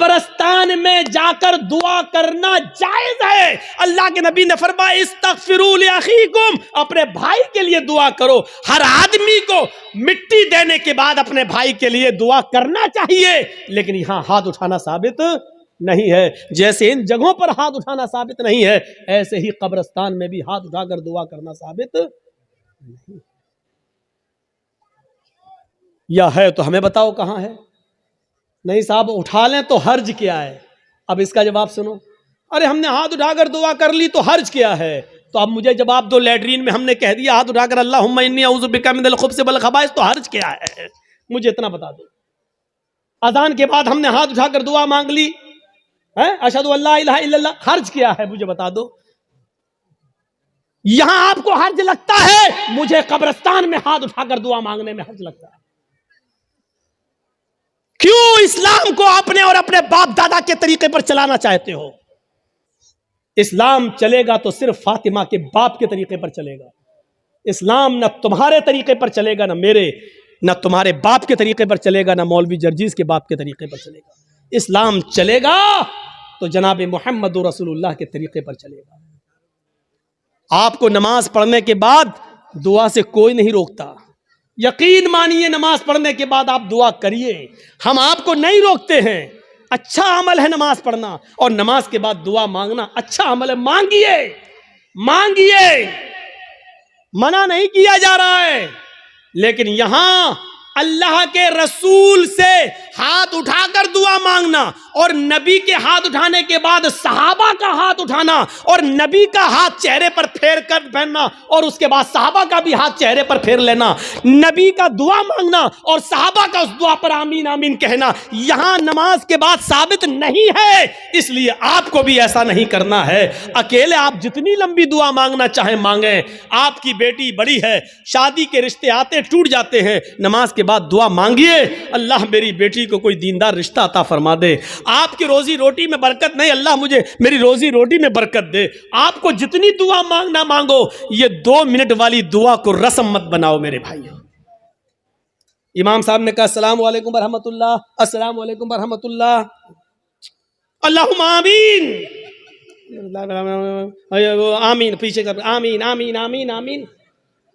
कब्रिस्तान में जाकर दुआ करना जायज है। अल्लाह के नबी ने फरमाया इस्तगफिरू ली अखीकुम, अपने भाई के लिए दुआ करो। हर आदमी को मिट्टी देने के बाद अपने भाई के लिए दुआ करना चाहिए, लेकिन यहां हाथ उठाना साबित नहीं है। जैसे इन जगहों पर हाथ उठाना साबित नहीं है, ऐसे ही कब्रिस्तान में भी हाथ उठाकर दुआ करना साबित नहीं। या है तो हमें बताओ कहां है। नहीं साहब उठा लें तो हर्ज क्या है। अब इसका जवाब सुनो। अरे हमने हाथ उठाकर दुआ कर ली तो हर्ज क्या है। तो अब मुझे जवाब दो, लैट्रीन में हमने कह दिया हाथ उठाकर अल्लाहुम्मा इन्नी अऊज़ु बिका मिनल खुब्ज़ि वल खबाइस, तो हर्ज क्या है, मुझे इतना बता दो। अज़ान के बाद हमने हाथ उठाकर दुआ मांग ली है, अशहदु अल्ला इलाहा इल्लल्लाह, हर्ज क्या है मुझे बता दो। यहां आपको हर्ज लगता है, मुझे कब्रिस्तान में हाथ उठाकर दुआ मांगने में हर्ज लगता है। क्यों इस्लाम को अपने और अपने बाप दादा के तरीके पर चलाना चाहते हो। इस्लाम चलेगा तो सिर्फ फातिमा के बाप के तरीके पर चलेगा। इस्लाम न तुम्हारे तरीके पर चलेगा, न मेरे, न तुम्हारे बाप के तरीके पर चलेगा, न मौलवी जर्जीज के बाप के तरीके पर चलेगा। इस्लाम चलेगा तो जनाब मोहम्मद रसूलुल्लाह के तरीके पर चलेगा। आपको नमाज पढ़ने के बाद दुआ से कोई नहीं रोकता। यकीन मानिए, नमाज पढ़ने के बाद आप दुआ करिए, हम आपको नहीं रोकते हैं। अच्छा अमल है नमाज पढ़ना, और नमाज के बाद दुआ मांगना अच्छा अमल है। मांगिए मांगिए, मना नहीं किया जा रहा है। लेकिन यहां अल्लाह के रसूल से हाथ उठाकर दुआ मांगना, और नबी के हाथ उठाने के बाद सहाबा का हाथ उठाना, और नबी का हाथ चेहरे पर फेर कर पहनना, और उसके बाद सहाबा का भी हाथ चेहरे पर फेर लेना, नबी का दुआ मांगना और सहाबा का उस दुआ पर आमीन आमीन कहना, यहां नमाज के बाद साबित नहीं है। इसलिए आपको भी ऐसा नहीं करना है। अकेले आप जितनी लंबी दुआ मांगना चाहे मांगे। आपकी बेटी बड़ी है, शादी के रिश्ते आते टूट जाते हैं, नमाज के बाद दुआ मांगिए, अल्लाह मेरी बेटी को कोई दीनदार रिश्ता अता फरमा दे। आपकी रोजी रोटी में बरकत नहीं, अल्लाह मुझे मेरी रोजी रोटी में बरकत दे। आपको जितनी दुआ मांगना मांगो, ये 2 मिनट वाली दुआ को रस्म मत बनाओ मेरे भाइयों। इमाम साहब ने कहा अस्सलाम वालेकुम बरहमतुल्लाह, अस्सलाम वालेकुम बरहमतुल्लाह, अल्लाहुम्मा आमीन, आमीन, पीछे कर आमीन आमीन आमीन आमीन।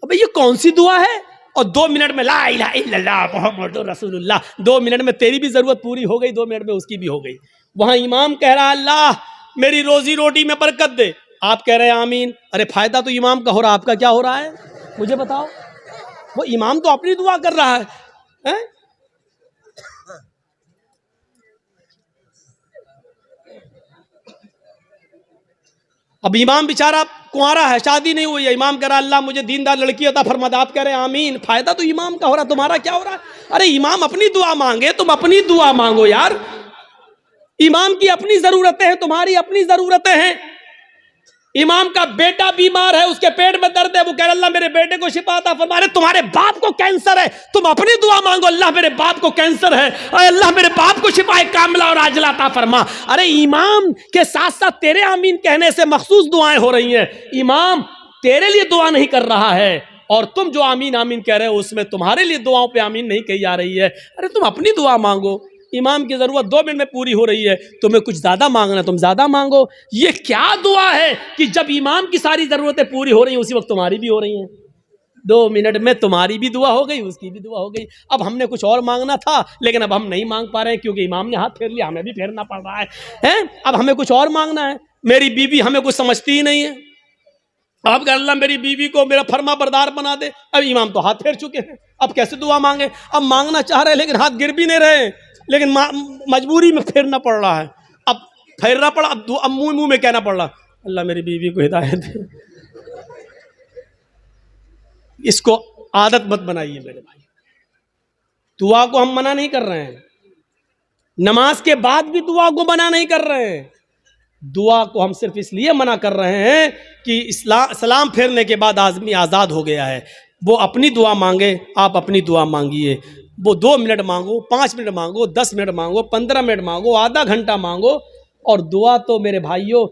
अबे ये कौन सी दुआ है। और 2 मिनट में ला इलाहा इल्लल्लाह मुहम्मदुर रसूलुल्लाह, 2 मिनट में तेरी भी जरूरत पूरी हो गई, 2 मिनट में उसकी भी हो गई। वहां इमाम कह रहा है अल्लाह मेरी रोजी रोटी में बरकत दे, आप कह रहे हैं आमीन। अरे फायदा तो इमाम का हो रहा, आपका क्या हो रहा है मुझे बताओ। वो इमाम तो अपनी दुआ कर रहा है? अब इमाम बेचारा कुंवारा है, शादी नहीं हुई है, इमाम कह रहा अल्लाह मुझे दीनदार लड़की अता फरमा दे, आप कह रहे हैं आमीन। फायदा तो इमाम का हो रहा, तुम्हारा क्या हो रहा है। अरे इमाम अपनी दुआ मांगे, तुम अपनी दुआ मांगो यार। इमाम की अपनी जरूरतें हैं, तुम्हारी अपनी जरूरतें हैं। इमाम का बेटा बीमार है, उसके पेट में दर्द है, वो कह रहा अल्लाह मेरे बेटे को शिफा अता फरमा। अरे तुम्हारे बाप को कैंसर है, तुम अपनी दुआ मांगो अल्लाह मेरे बाप को कैंसर है, अल्लाह मेरे बाप को शिफाए कामिला और आजिला अता फरमा। अरे इमाम के साथ साथ तेरे आमीन कहने से मखसूस दुआएं हो रही हैं। इमाम तेरे लिए दुआ नहीं कर रहा है, और तुम जो आमीन आमीन कह रहे हो उसमें तुम्हारे लिए दुआओं पे आमीन नहीं कही जा रही है। अरे तुम अपनी दुआ मांगो, इमाम की जरूरत 2 मिनट में पूरी हो रही है, तुम्हें कुछ ज्यादा मांगना तुम ज्यादा मांगो। ये क्या दुआ है कि जब इमाम की सारी जरूरतें पूरी हो रही हैं उसी वक्त तुम्हारी भी हो रही हैं। 2 मिनट में तुम्हारी भी दुआ हो गई, उसकी भी दुआ हो गई। अब हमने कुछ और मांगना था, लेकिन अब हम नहीं मांग पा रहे हैं क्योंकि इमाम ने हाथ फेर लिया, हमें भी फेरना पड़ रहा है। अब हमें कुछ और मांगना है। मेरी बीवी हमें कुछ समझती ही नहीं है, आप कह अल्लाह मेरी बीवी को मेरा फर्मा बरदार बना दे। अब इमाम तो हाथ फेर चुके हैं, अब कैसे दुआ मांगे। अब मांगना चाह रहे हैं लेकिन हाथ गिर भी नहीं रहे, लेकिन मजबूरी में फेरना पड़ रहा है। अब फेरना पड़ा, अब मुंह में कहना पड़ रहा अल्लाह मेरी बीवी को हिदायत दे। इसको आदत मत बनाइए मेरे भाई। दुआ को हम मना नहीं कर रहे हैं, नमाज के बाद भी दुआ को मना नहीं कर रहे हैं। दुआ को हम सिर्फ इसलिए मना कर रहे हैं कि सलाम फेरने के बाद आदमी आज़ाद हो गया है। वो अपनी दुआ मांगे, आप अपनी दुआ मांगिए। वो 2 मिनट मांगो, 5 मिनट मांगो, 10 मिनट मांगो, 15 मिनट मांगो, आधा घंटा मांगो। और दुआ तो मेरे भाइयों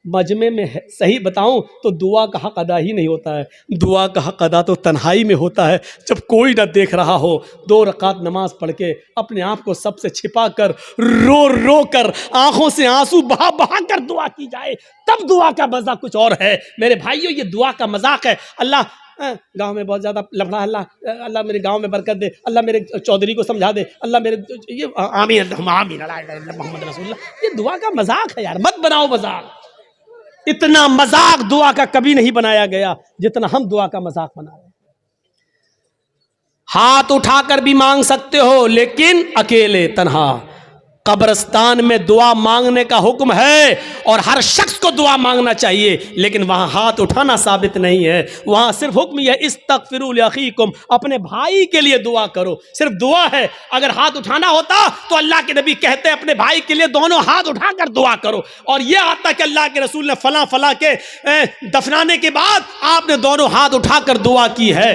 मजमे में है, सही बताऊं तो दुआ का हक अदा ही नहीं होता है। दुआ का हक अदा तो तन्हाई में होता है, जब कोई ना देख रहा हो, 2 रकात नमाज पढ़ के अपने आप को सबसे छिपा कर, रो रो कर, आंखों से आंसू बहा बहा कर दुआ की जाए, तब दुआ का मजा कुछ और है। मेरे भाइयों, ये दुआ का मजाक है। अल्लाह गांव में बहुत ज़्यादा लफड़ा, अल्लाह मेरे गांव में बरकत दे, अल्लाह मेरे चौधरी को समझा दे, अल्लाह मेरे ये आमीन आमीन मोहम्मद रसूलुल्लाह, ये दुआ का मजाक है यार, मत बनाओ मजाक। इतना मजाक दुआ का कभी नहीं बनाया गया जितना हम दुआ का मजाक बना रहे हैं। हाथ उठाकर भी मांग सकते हो, लेकिन अकेले तन्हा। कब्रिस्तान में दुआ मांगने का हुक्म है और हर शख्स को दुआ मांगना चाहिए, लेकिन वहां हाथ उठाना साबित नहीं है। वहां सिर्फ हुक्म यह इस्तगफिरू लिअखीकुम, अपने भाई के लिए दुआ करो, सिर्फ दुआ है। अगर हाथ उठाना होता तो अल्लाह के नबी कहते अपने भाई के लिए दोनों हाथ उठाकर दुआ करो। और यह आता कि अल्लाह के रसूल ने फला फला के दफनाने के बाद आपने दोनों हाथ उठाकर दुआ की है,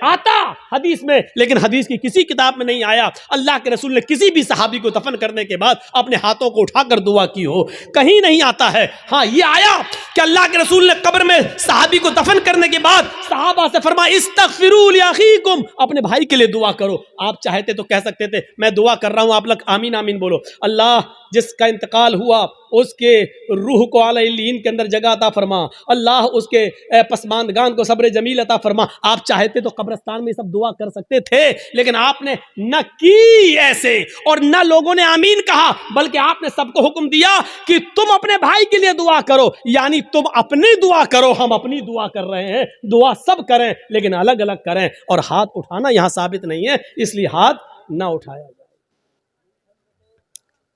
आता हदीस में, लेकिन हदीस की किसी किताब में नहीं आया अल्लाह के रसूल ने किसी भी सहाबी को दफन करने के बाद अपने हाथों को उठाकर दुआ की हो, कहीं नहीं आता है। हाँ, ये आया कि अल्लाह के रसूल ने कब्र में सहाबी को दफन करने के बाद सहाबा से फरमाया इस्तगफिरू लिअखीकुम, अपने भाई के लिए दुआ करो। आप चाहते तो कह सकते थे मैं दुआ कर रहा हूं, आप लोग आमीन आमीन बोलो, अल्लाह जिसका इंतकाल हुआ उसके रूह को आला इल्लीन के अंदर जगह अता फरमा, अल्लाह उसके पसमानदगान को सब्र जमील अता फरमा। आप चाहते तो कब्रिस्तान में सब दुआ कर सकते थे, लेकिन आपने न की ऐसे, और न लोगों ने आमीन कहा, बल्कि आपने सबको हुक्म दिया कि तुम अपने भाई के लिए दुआ करो, यानी तुम अपनी दुआ करो, हम अपनी दुआ कर रहे हैं। दुआ सब करें लेकिन अलग अलग करें, और हाथ उठाना यहां साबित नहीं है, इसलिए हाथ ना उठाया जाए।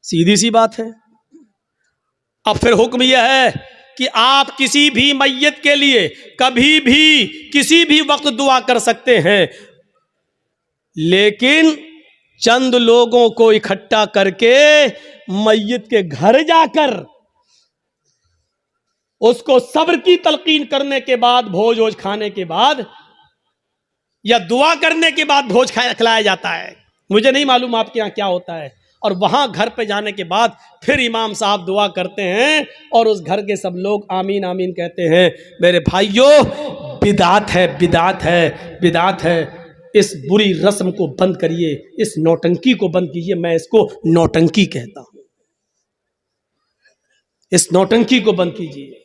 सीधी सी बात है। अब फिर हुक्म यह है कि आप किसी भी मैयत के लिए कभी भी किसी भी वक्त दुआ कर सकते हैं, लेकिन चंद लोगों को इकट्ठा करके मैयत के घर जाकर उसको सब्र की तलकीन करने के बाद, भोज वोज खाने के बाद या दुआ करने के बाद भोज खिलाया जाता है। मुझे नहीं मालूम आपके यहाँ क्या होता है। और वहां घर पे जाने के बाद फिर इमाम साहब दुआ करते हैं और उस घर के सब लोग आमीन आमीन कहते हैं। मेरे भाइयों, बिदात है, बिदात है, बिदात है। इस बुरी रस्म को बंद करिए, इस नौटंकी को बंद कीजिए। मैं इसको नौटंकी कहता हूं। इस नौटंकी को बंद कीजिए,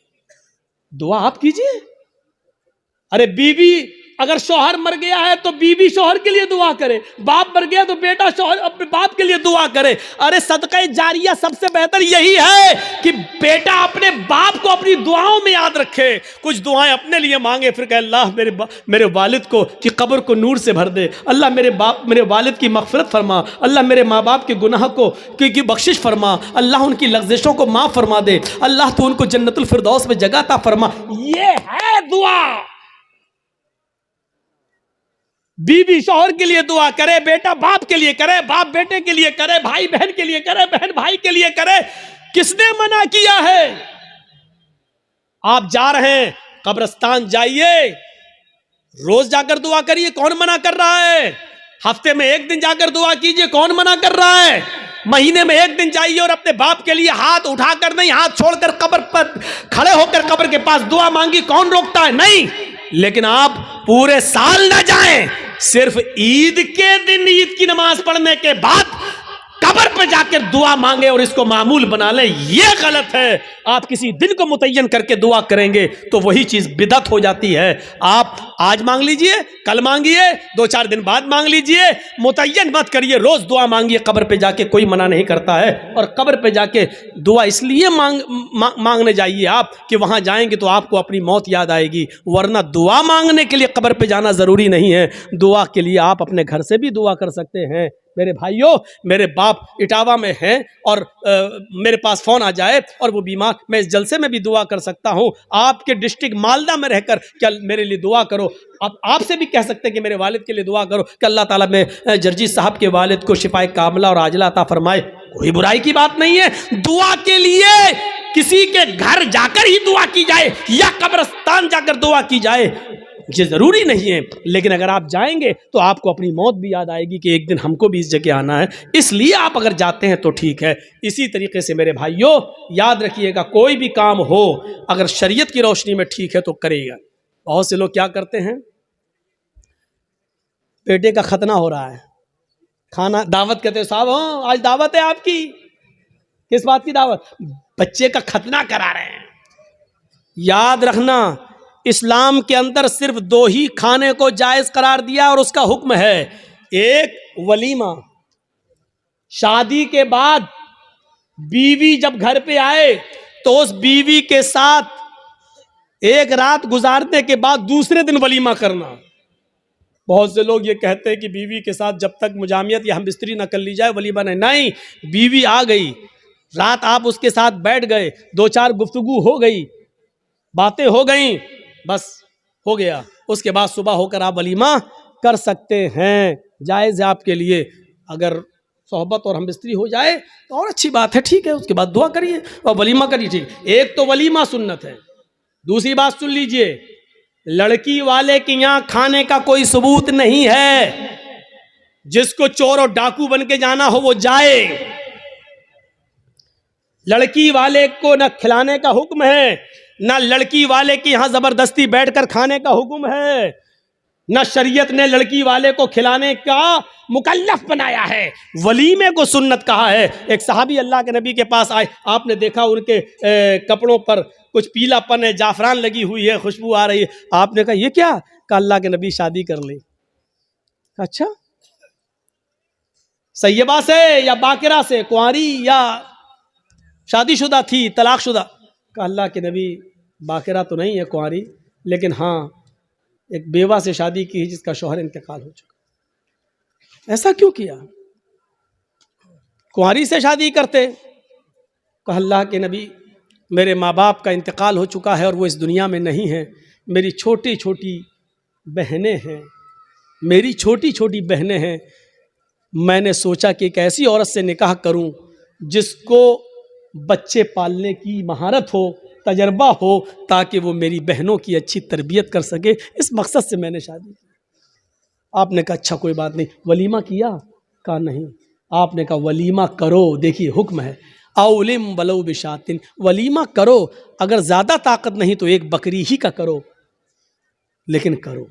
दुआ आप कीजिए। अरे बीवी, अगर शौहर मर गया है तो बीवी शौहर के लिए दुआ करे, बाप मर गया तो बेटा शौहर अपने बाप के लिए दुआ करे। अरे सदका जारिया सबसे बेहतर यही है कि बेटा अपने बाप को अपनी दुआओं में याद रखे, कुछ दुआएं अपने लिए मांगे, फिर कहे अल्लाह मेरे वालिद को की कब्र को नूर से भर दे, अल्लाह मेरे वालिद की मग़फ़िरत फरमा, अल्लाह मेरे माँ बाप के गुनाह को की बख्शिश फरमा, अल्लाह उनकी लग़्ज़िशों को माफ़ फरमा दे, अल्लाह तो उनको जन्नतुल फिरदौस में जगह अता फरमा। ये है दुआ। बीवी शौहर के लिए दुआ करे, बेटा बाप के लिए करे, बाप बेटे के लिए करे, भाई बहन के लिए करे, बहन भाई के लिए करे। किसने मना किया है? आप जा रहे हैं कब्रिस्तान, जाइए, रोज जाकर दुआ करिए, कौन मना कर रहा है? हफ्ते में एक दिन जाकर दुआ कीजिए, कौन मना कर रहा है? महीने में एक दिन जाइए और अपने बाप के लिए हाथ उठाकर नहीं, हाथ छोड़कर कब्र पर खड़े होकर कब्र के पास दुआ मांगी, कौन रोकता है? नहीं। लेकिन आप पूरे साल न जाएं, सिर्फ ईद के दिन ईद की नमाज पढ़ने के बाद कब्र पे जाकर दुआ मांगे और इसको मामूल बना लें, यह गलत है। आप किसी दिन को मुतय्यन करके दुआ करेंगे तो वही चीज बिदअत हो जाती है। आप आज मांग लीजिए, कल मांगिए, 2-4 दिन बाद मांग लीजिए, मुतय्यन मत करिए, रोज दुआ मांगिए कब्र पे जाके, कोई मना नहीं करता है। और कब्र पे जाके दुआ इसलिए मांगने जाइए आप कि वहां जाएंगे तो आपको अपनी मौत याद आएगी, वरना दुआ मांगने के लिए कब्र पे जाना जरूरी नहीं है। दुआ के लिए आप अपने घर से भी दुआ कर सकते हैं। मेरे भाइयों, मेरे बाप इटावा में हैं और मेरे पास फ़ोन आ जाए और वो बीमार, मैं इस जलसे में भी दुआ कर सकता हूँ। आपके डिस्ट्रिक्ट मालदा में रहकर क्या मेरे लिए दुआ करो। आप आपसे भी कह सकते हैं कि मेरे वालिद के लिए दुआ करो कि अल्लाह ताला में जर्जी साहब के वालिद को शिफाए कामिला और आजिला अता फरमाए। कोई बुराई की बात नहीं है। दुआ के लिए किसी के घर जाकर ही दुआ की जाए या कब्रिस्तान जाकर दुआ की जाए, ये ज़रूरी नहीं है, लेकिन अगर आप जाएंगे तो आपको अपनी मौत भी याद आएगी कि एक दिन हमको भी इस जगह आना है, इसलिए आप अगर जाते हैं तो ठीक है। इसी तरीके से मेरे भाइयों याद रखिएगा, कोई भी काम हो अगर शरीयत की रोशनी में ठीक है तो करेगा। बहुत से लोग क्या करते हैं, बेटे का खतना हो रहा है, खाना दावत कहते हैं, साहब हाँ आज दावत है आपकी, किस बात की दावत? बच्चे का खतना करा रहे हैं। याद रखना, इस्लाम के अंदर सिर्फ दो ही खाने को जायज करार दिया और उसका हुक्म है, एक वलीमा, शादी के बाद बीवी जब घर पे आए तो उस बीवी के साथ एक रात गुजारने के बाद दूसरे दिन वलीमा करना। बहुत से लोग ये कहते हैं कि बीवी के साथ जब तक मुजामियत या हम बिस्तरी न कर ली जाए वलीमा नहीं, बीवी आ गई, रात आप उसके साथ बैठ गए, दो चार गुफ्तगू हो गई, बातें हो गई, बस हो गया, उसके बाद सुबह होकर आप वलीमा कर सकते हैं, जायज़ है आपके लिए। अगर सोहबत और हमबिस्तरी हो जाए तो और अच्छी बात है, ठीक है, उसके बाद दुआ करिए और वलीमा करिए, ठीक। एक तो वलीमा सुन्नत है। दूसरी बात सुन लीजिए, लड़की वाले के यहाँ खाने का कोई सबूत नहीं है, जिसको चोर और डाकू बन के जाना हो वो जाए। लड़की वाले को न खिलाने का हुक्म है, न लड़की वाले के यहाँ जबरदस्ती बैठकर खाने का हुक्म है, न शरीयत ने लड़की वाले को खिलाने का मुकल्लफ बनाया है, वलीमे को सुन्नत कहा है। एक सहाबी अल्लाह के नबी के पास आए, आपने देखा उनके कपड़ों पर कुछ पीलापन है, जाफरान लगी हुई है, खुशबू आ रही है, आपने कहा ये क्या? कहा अल्लाह के नबी शादी कर ले। अच्छा, सैयबा से या बाकिरा से, कुंवारी या शादीशुदा थी, तलाकशुदा? कहा अल्लाह के नबी बाकिरा तो नहीं है कुंवारी, लेकिन हाँ एक बेवा से शादी की जिसका शौहर इंतकाल हो चुका। ऐसा क्यों किया? कुंवारी से शादी करते। कहा अल्लाह के नबी मेरे माँ बाप का इंतकाल हो चुका है और वो इस दुनिया में नहीं है, मेरी छोटी छोटी बहनें हैं, मेरी छोटी छोटी बहनें हैं, मैंने सोचा कि एक ऐसी औरत से निकाह करूं जिसको बच्चे पालने की महारत हो, तजर्बा हो, ताकि वो मेरी बहनों की अच्छी तरबियत कर सके, इस मकसद से मैंने शादी की। आपने कहा अच्छा कोई बात नहीं, वलीमा किया? कहा नहीं। आपने कहा वलीमा करो, देखिए हुक्म है, औलिम वलो बिशातिन, वलीमा करो, अगर ज़्यादा ताकत नहीं तो एक बकरी ही का करो, लेकिन करो।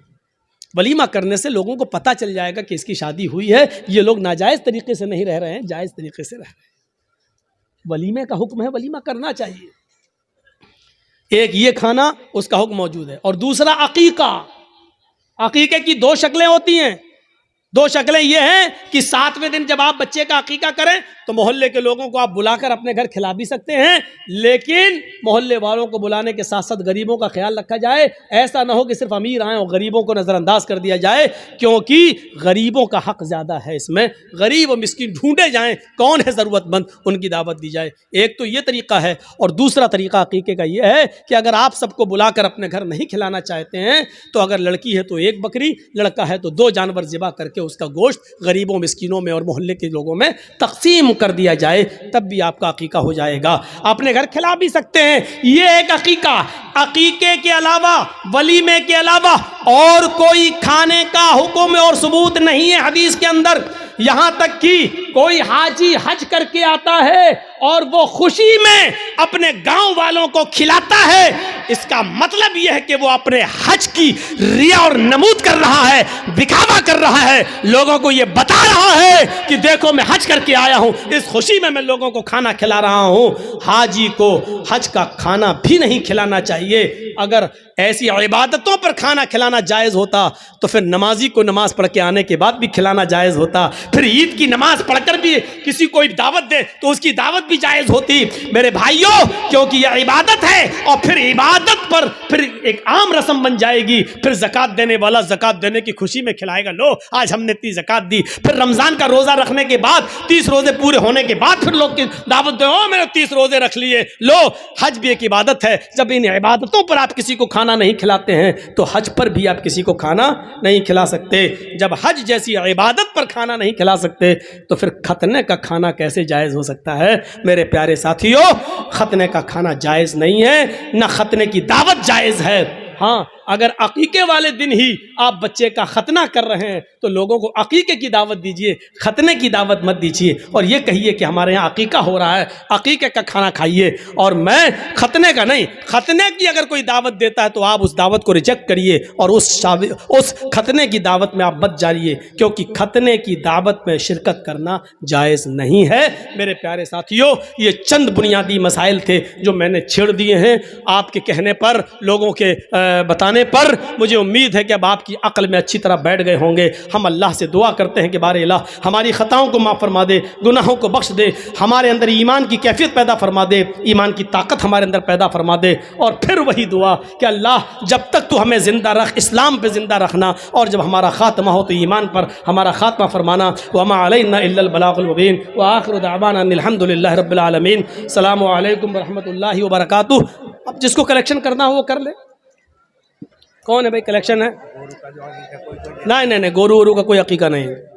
वलीमा करने से लोगों को पता चल जाएगा कि इसकी शादी हुई है, ये लोग नाजायज़ तरीके से नहीं रह रहे हैं, जायज़ तरीके से रह रहे हैं। वलीमे का हुक्म है, वलीमा करना चाहिए। एक ये खाना, उसका हुक्म मौजूद है। और दूसरा अकीका। अकीके की दो शक्लें होती हैं। दो शक्लें ये हैं कि 7वें दिन जब आप बच्चे का अकीका करें तो मोहल्ले के लोगों को आप बुलाकर अपने घर खिला भी सकते हैं, लेकिन मोहल्ले वालों को बुलाने के साथ साथ गरीबों का ख्याल रखा जाए। ऐसा ना हो कि सिर्फ अमीर आए और गरीबों को नज़रअंदाज कर दिया जाए, क्योंकि गरीबों का हक ज़्यादा है इसमें। गरीब और मिस्किन ढूंढे जाएं, कौन है ज़रूरतमंद, उनकी दावत दी जाए। एक तो ये तरीका है। और दूसरा तरीका अकीके का ये है कि अगर आप सबको बुलाकर अपने घर नहीं खिलाना चाहते हैं तो अगर लड़की है तो एक बकरी, लड़का है तो 2 जानवर ज़िबा करके उसका गोश्त गरीबों, मिस्किनों में और मोहल्ले के लोगों में तकसीम कर दिया जाए, तब भी आपका अकीका हो जाएगा। अपने घर खिला भी सकते हैं, ये एक अकीका। अकीके के अलावा, वलीमे के अलावा और कोई खाने का हुक्म और सबूत नहीं है हदीस के अंदर। यहाँ तक कि कोई हाजी हज करके आता है और वो खुशी में अपने गांव वालों को खिलाता है, इसका मतलब यह है कि वो अपने हज की रिया और नमूद कर रहा है, दिखावा कर रहा है, लोगों को ये बता रहा है कि देखो मैं हज करके आया हूँ, इस खुशी में मैं लोगों को खाना खिला रहा हूँ। हाजी को हज का खाना भी नहीं खिलाना चाहिए। अगर ऐसी इबादतों पर खाना खिलाना जायज़ होता तो फिर नमाजी को नमाज पढ़ के आने के बाद भी खिलाना जायज़ होता। फिर ईद की नमाज पढ़कर भी किसी को दावत दे तो उसकी दावत भी जायज़ होती। मेरे भाइयों, क्योंकि यह इबादत है और फिर इबादत पर फिर एक आम रस्म बन जाएगी। फिर ज़कात देने वाला ज़कात देने की खुशी में खिलाएगा, लो आज हमने इतनी ज़कात दी। फिर रमज़ान का रोज़ा रखने के बाद, 30 रोज़े पूरे होने के बाद फिर लोग की दावत दे, ओ मैंने 30 रोज़े रख लिए। लो, हज भी एक इबादत है। जब इन इबादतों पर आप किसी को खाना नहीं खिलाते हैं तो हज पर भी आप किसी को खाना नहीं खिला सकते। जब हज जैसी इबादत पर खाना नहीं खिला सकते तो फिर खतने का खाना कैसे जायज़ हो सकता है? मेरे प्यारे साथियों, खतने का खाना जायज़ नहीं है, ना खतने की दावत जायज़ है। हाँ, अगर अकीके वाले दिन ही आप बच्चे का खतना कर रहे हैं तो लोगों को अकीके की दावत दीजिए, खतने की दावत मत दीजिए। और ये कहिए कि हमारे यहाँ अकीका हो रहा है, अकीके का खाना खाइए। और मैं खतने का नहीं, खतने की अगर कोई दावत देता है तो आप उस दावत को रिजेक्ट करिए और उस खतने की दावत में आप मत जाइए, क्योंकि खतने की दावत में शिरकत करना जायज़ नहीं है। मेरे प्यारे साथियों, ये चंद बुनियादी मसाइल थे जो मैंने छेड़ दिए हैं आपके कहने पर, लोगों के बताने पर। मुझे उम्मीद है कि अब आपकी अक्ल में अच्छी तरह बैठ गए होंगे। हम अल्लाह से दुआ करते हैं कि बारे अल्लाह हमारी ख़ताओं को माफ़ फरमा दे, गुनाहों को बख्श दे, हमारे अंदर ईमान की कैफियत पैदा फरमा दे, ईमान की ताकत हमारे अंदर पैदा फरमा दे। और फिर वही दुआ कि अल्लाह जब तक तू हमें ज़िंदा रख, इस्लाम पे ज़िंदा रखना, और जब हमारा ख़ात्मा हो तो ईमान पर हमारा ख़ात्मा फरमाना। वमा अलैना इल्लल बलागुल मुबीन व आखिरु दअवाना अल्हम्दुलिल्लाहि रब्बिल आलमीन। अस्सलामु अलैकुम व रहमतुल्लाहि व बरकातुहू। अब जिसको कलेक्शन करना हो वो कर ले। कौन है भाई, कलेक्शन है? नहीं नहीं नहीं, गोरू वोरू का कोई अकीका नहीं है।